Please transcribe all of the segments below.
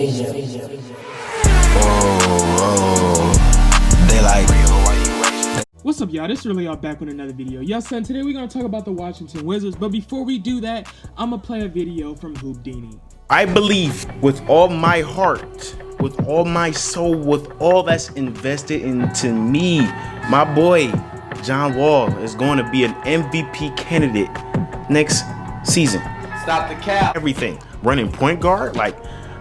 They like. What's up, y'all? This is Relly back with another video. Yes, son, today we're going to talk about the Washington Wizards, but before we do that, I'm going to play a video from Houdini. I believe with all my heart, with all my soul, with all that's invested into me, my boy, John Wall is going to be an MVP candidate next season. Stop the cap. Everything. Running point guard, like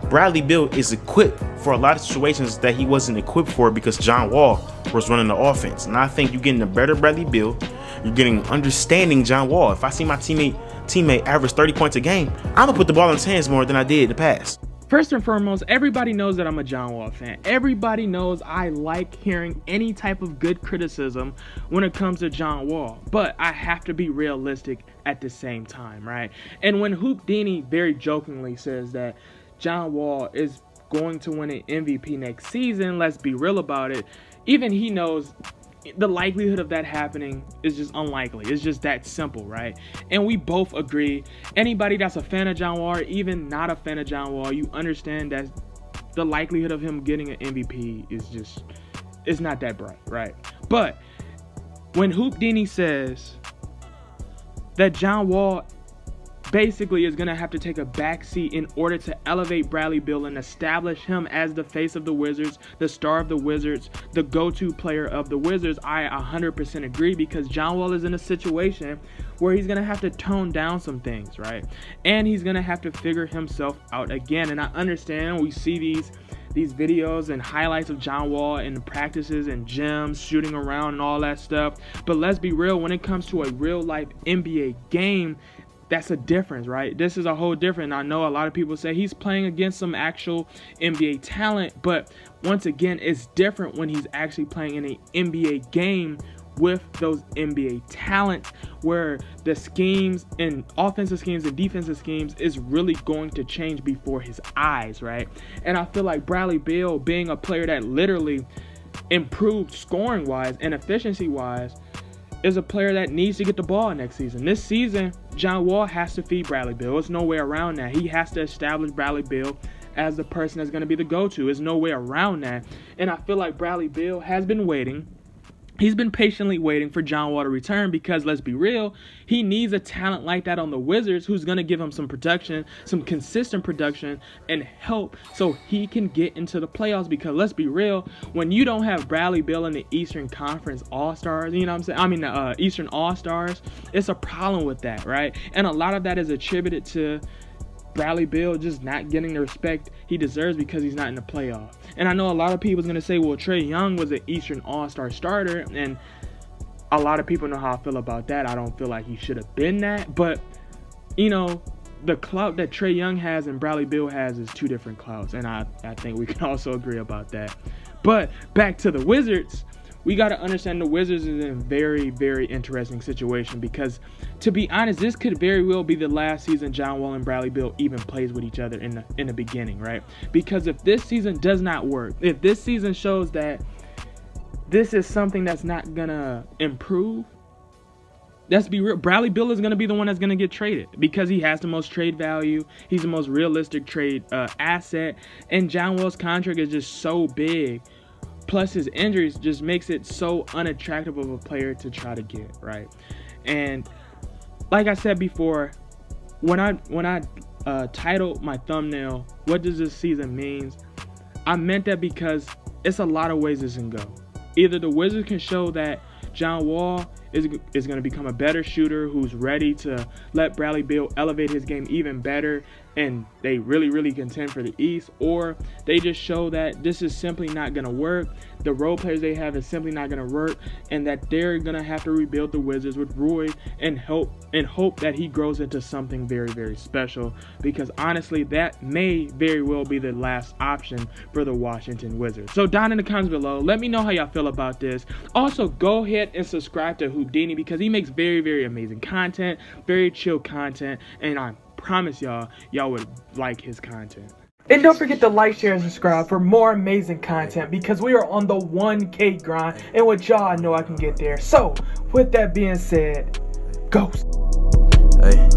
Bradley Beal is equipped for a lot of situations that he wasn't equipped for because John Wall was running the offense. And I think you're getting a better Bradley Beal. You're getting understanding John Wall. If I see my teammate average 30 points a game, I'm going to put the ball in his hands more than I did in the past. First and foremost, everybody knows that I'm a John Wall fan. Everybody knows I like hearing any type of good criticism when it comes to John Wall. But I have to be realistic at the same time, right? And when Houdini very jokingly says that John Wall is going to win an MVP next season, let's be real about it, even he knows the likelihood of that happening is just unlikely. It's just that simple, right? And we both agree. Anybody that's a fan of John Wall, or even not a fan of John Wall, you understand that the likelihood of him getting an MVP is just, it's not that bright, right? But when Houdini says that John Wall basically is going to have to take a backseat in order to elevate Bradley Beal and establish him as the face of the Wizards, the star of the Wizards, the go-to player of the Wizards, I 100% agree, because John Wall is in a situation where he's going to have to tone down some things, right? And he's going to have to figure himself out again. And I understand we see these videos and highlights of John Wall in the practices and gyms, shooting around and all that stuff. But let's be real, when it comes to a real-life NBA game, that's a difference, right? This is a whole different. I know a lot of people say he's playing against some actual NBA talent, but once again, it's different when he's actually playing in an NBA game with those NBA talents, where the schemes and offensive schemes and defensive schemes is really going to change before his eyes, right? And I feel like Bradley Beal, being a player that literally improved scoring-wise and efficiency-wise, is a player that needs to get the ball next season. This season, John Wall has to feed Bradley Beal. There's no way around that. He has to establish Bradley Beal as the person that's going to be the go-to. There's no way around that. And I feel like Bradley Beal has been waiting. He's been patiently waiting for John Wall to return because, let's be real, he needs a talent like that on the Wizards who's going to give him some production, some consistent production, and help so he can get into the playoffs. Because let's be real, when you don't have Bradley Beal in the Eastern Conference All-Stars, you know what I'm saying? I mean, the Eastern All-Stars, it's a problem with that, right? And a lot of that is attributed to Bradley Beal just not getting the respect he deserves because he's not in the playoff. And I know a lot of people are going to say, well, Trae Young was an Eastern All-Star starter, and a lot of people know how I feel about that. I don't feel like he should have been that, but, you know, the clout that Trae Young has and Bradley Beal has is two different clouts, and I think we can also agree about that. But back to the Wizards, we got to understand the Wizards is in a very, very interesting situation because, to be honest, this could very well be the last season John Wall and Bradley Beal even plays with each other in the beginning, right? Because if this season does not work, if this season shows that this is something that's not going to improve, let's be real, Bradley Beal is going to be the one that's going to get traded because he has the most trade value. He's the most realistic trade asset, and John Wall's contract is just so big. Plus his injuries just makes it so unattractive of a player to try to get, right? And like I said before, when I titled my thumbnail, "What does this season mean?" I meant that because it's a lot of ways this can go. Either the Wizards can show that John Wall is going to become a better shooter who's ready to let Bradley Beal elevate his game even better, and they really, really contend for the East, or they just show that this is simply not going to work. The role players they have is simply not going to work, and that they're going to have to rebuild the Wizards with Roy and hope that he grows into something very, very special, because honestly, that may very well be the last option for the Washington Wizards. So down in the comments below, let me know how y'all feel about this. Also, go ahead and subscribe to Houdini because he makes very, very amazing content, very chill content, and I promise y'all would like his content. And don't forget to like, share, and subscribe for more amazing content because we are on the 1K grind, and with y'all, I know I can get there. So, with that being said, Ghost. Hey,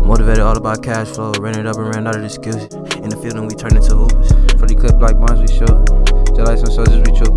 Motivated all about cash flow, ran it up and ran out of excuses. In the field and we turned into hoopers. For the clip like bonds we shoot. Just like some soldiers we troop.